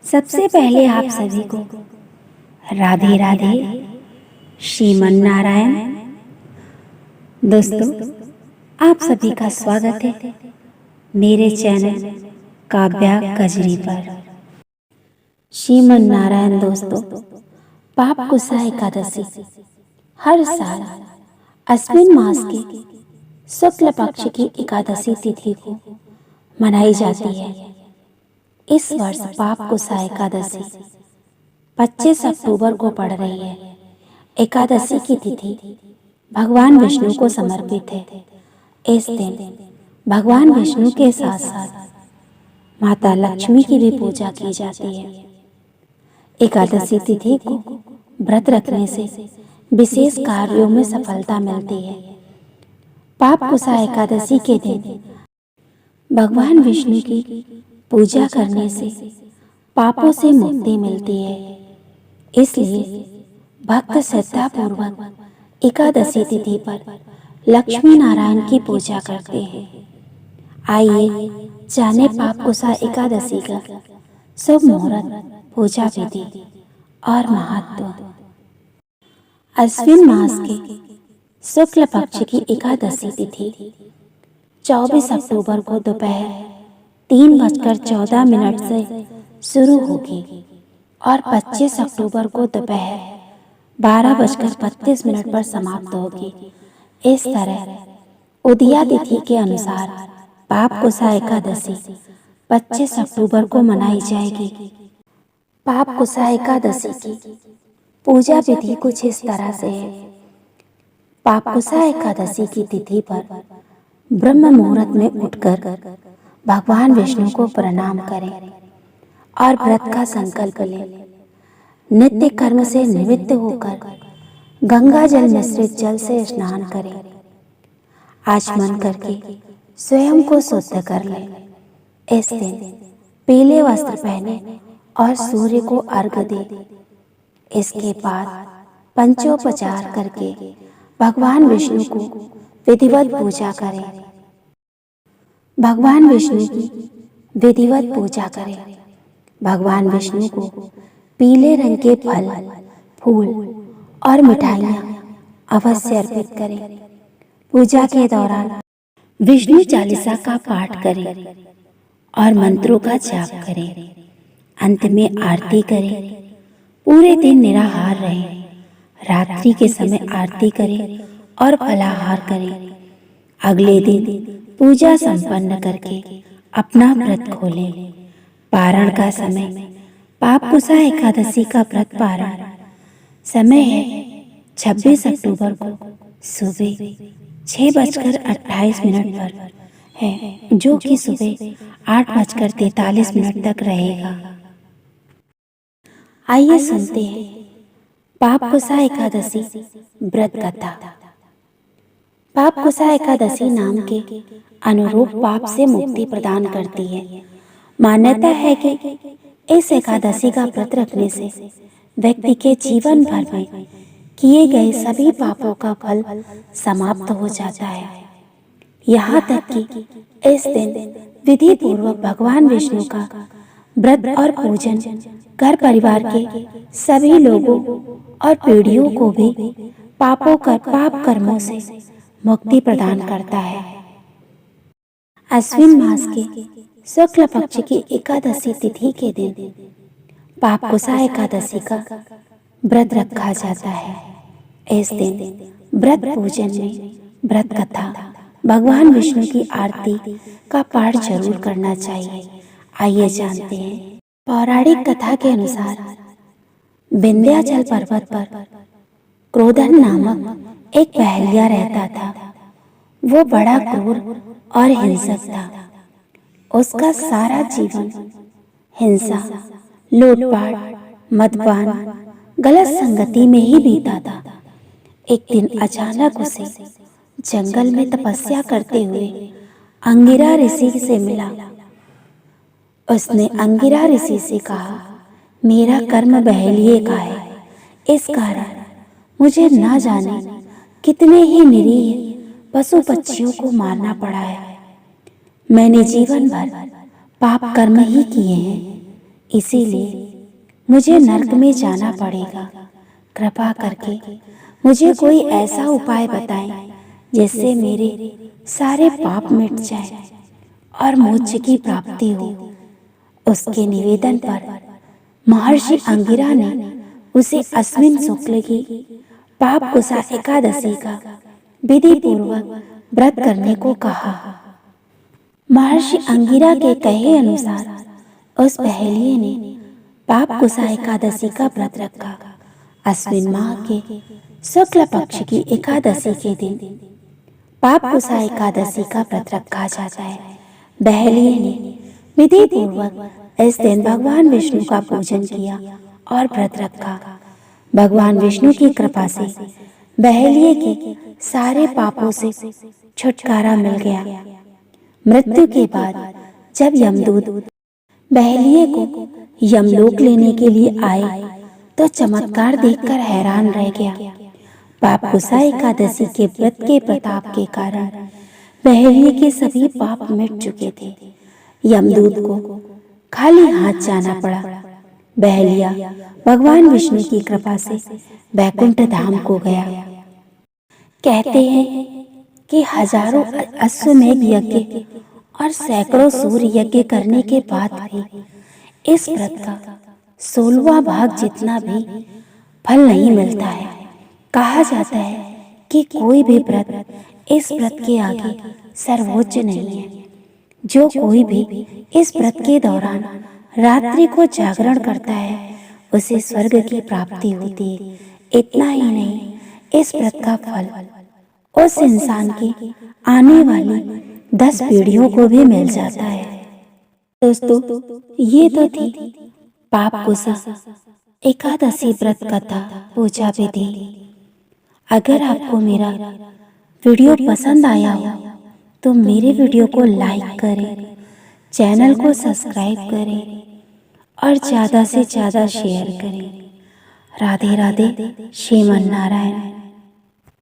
सबसे पहले आप सभी को राधे राधे। श्रीमन नारायण। दोस्तों, आप सभी का स्वागत है मेरे चैनल काव्या कजरी पर। श्रीमन नारायण दोस्तों, पाप कुसा एकादशी हर साल अश्विन मास के शुक्ल पक्ष की एकादशी तिथि को मनाई जाती है। इस वर्ष पाप कुसा एकादशी 25 अक्टूबर को पड़ रही है। एकादशी की तिथि भगवान विष्णु को समर्पित है। इस दिन भगवान विष्णु के साथ साथ माता लक्ष्मी की भी पूजा की जाती है। एकादशी तिथि को व्रत रखने से विशेष कार्यों में सफलता मिलती है। पाप कुसा एकादशी के दिन भगवान विष्णु की पूजा करने से पापों से मुक्ति मिलती है। इसलिए भक्त श्रद्धा पूर्वक एकादशी तिथि पर लक्ष्मी नारायण की पूजा करते हैं। आइए जाने पाप कुसा एकादशी का शुभ मुहूर्त, पूजा विधि और महत्व। अश्विन मास के शुक्ल पक्ष की एकादशी तिथि 24 अक्टूबर को दोपहर 3:14 से शुरू होगी और 25 अक्टूबर को दोपहर 12:32 पर समाप्त होगी। इस तरह उदया तिथि के अनुसार पाप कुसा एकादशी 25 अक्टूबर को मनाई जाएगी। पाप कुसा एकादशी की पूजा विधि कुछ इस तरह से है। पाप कुसा एकादशी की तिथि पर ब्रह्म मुहूर्त में उठकर भगवान विष्णु को प्रणाम करें और व्रत का संकल्प लें। नित्य कर्म से निवृत्त होकर गंगा जल मिश्रित जल से स्नान करें। आचमन करके स्वयं को शुद्ध कर लें। इस दिन पीले वस्त्र पहने और सूर्य को अर्घ्य दें। इसके बाद पंचोपचार करके भगवान विष्णु को विधिवत पूजा करें। भगवान विष्णु की विधिवत पूजा करें। भगवान विष्णु को पीले रंग के फल, फूल और मिठाइयाँ अवश्य अर्पित करें। पूजा के दौरान विष्णु चालीसा का पाठ करें और मंत्रों का जाप करें। अंत में आरती करें। पूरे दिन निराहार रहें। रात्रि के समय आरती करें और फलाहार करें। अगले दिन पूजा संपन्न करके अपना व्रत खोलें। पारण का समय पाप कुसा एकादशी का व्रत पारण समय है 26 अक्टूबर को सुबह 6:28 पर है, जो कि सुबह 8:43 तक रहेगा। आइए सुनते हैं पाप कुसा एकादशी व्रत कथा। पाप कुसा एकादशी नाम के अनुरूप पाप से मुक्ति प्रदान करती है। मान्यता है कि इस एकादशी का व्रत रखने से व्यक्ति के जीवन भर में किए गए सभी पापों का फल समाप्त हो जाता है। यहाँ तक कि इस दिन विधि पूर्वक भगवान विष्णु का व्रत और पूजन घर परिवार के सभी लोगों और पीढ़ियों को भी पाप कर्मों से मुक्ति प्रदान करता है। अश्विन मास के शुक्ल पक्ष की एकादशी तिथि के दिन पाप कुसा एकादशी का व्रत रखा जाता है। इस दिन व्रत पूजन में व्रत कथा, भगवान विष्णु की आरती का पाठ जरूर करना चाहिए। आइए जानते हैं। पौराणिक कथा के अनुसार विंध्याचल पर्वत पर क्रोधन नामक एक पहलिया रहता था। वो बड़ा क्रूर और हिंसक था। उसका सारा जीवन हिंसा, लूटपाट, मदपान, गलत संगति में ही बीता था। एक दिन अचानक उसे जंगल में तपस्या करते हुए अंगिरा ऋषि से मिला। उसने अंगिरा ऋषि से कहा, मेरा कर्म बहेलिये का है, इस कारण मुझे ना जाने कितने ही निरीह पशु पक्षियों को मारना पड़ा है। मैंने जीवन भर पाप कर्म ही किए हैं, इसीलिए मुझे नर्क में जाना पड़ेगा। कृपा करके मुझे कोई ऐसा उपाय बताएं जिससे मेरे सारे पाप मिट जाएं और मोक्ष की प्राप्ति हो। उसके निवेदन पर महर्षि अंगिरा ने उसे अश्विन शुक्ल की पापकुशा एकादशी का विधि पूर्वक व्रत करने को कहा। महर्षि अंगिरा के कहे अनुसार उस पहेलिये ने पापकुशा एकादशी का व्रत रखा। अश्विन माह के शुक्ल पक्ष की एकादशी के दिन पापकुशा एकादशी का व्रत रखा जाता है। बहेलिये ने विधि पूर्वक इस दिन भगवान विष्णु का पूजन किया और व्रत रखा। भगवान विष्णु की कृपा से बहेलिये के सारे पापों से छुटकारा मिल गया। मृत्यु के बाद जब यमदूत बहेलिये को यमलोक लेने के लिए आए तो चमत्कार देखकर हैरान रह गया। पापकुशा एकादशी के व्रत के प्रताप के कारण बहेलिये के सभी पाप मिट चुके थे। यमदूत को खाली हाथ जाना पड़ा। बहेलिया भगवान विष्णु की कृपा से वैकुंठ धाम को गया। कहते हैं कि हजारों अश्वमेध यज्ञ और सैकड़ों सूर्य यज्ञ करने के बाद भी इस व्रत का 16वां भाग जितना भी फल नहीं मिलता है। कहा जाता है कि कोई भी व्रत इस व्रत के आगे सर्वोच्च नहीं है। जो कोई भी इस व्रत के दौरान रात्रि को जागरण करता है उसे स्वर्ग की प्राप्ति होती है। इतना ही नहीं, इस व्रत का फल उस इंसान के आने वाली 10 पीढ़ियों को भी मिल जाता है। दोस्तों, ये तो थी पापकुशा एकादशी व्रत कथा पूजा विधि। अगर आपको मेरा वीडियो पसंद आया हो तो मेरे वीडियो को लाइक करें, चैनल को सब्सक्राइब करें और ज़्यादा से ज़्यादा शेयर करें। राधे राधे। श्रीमन नारायण।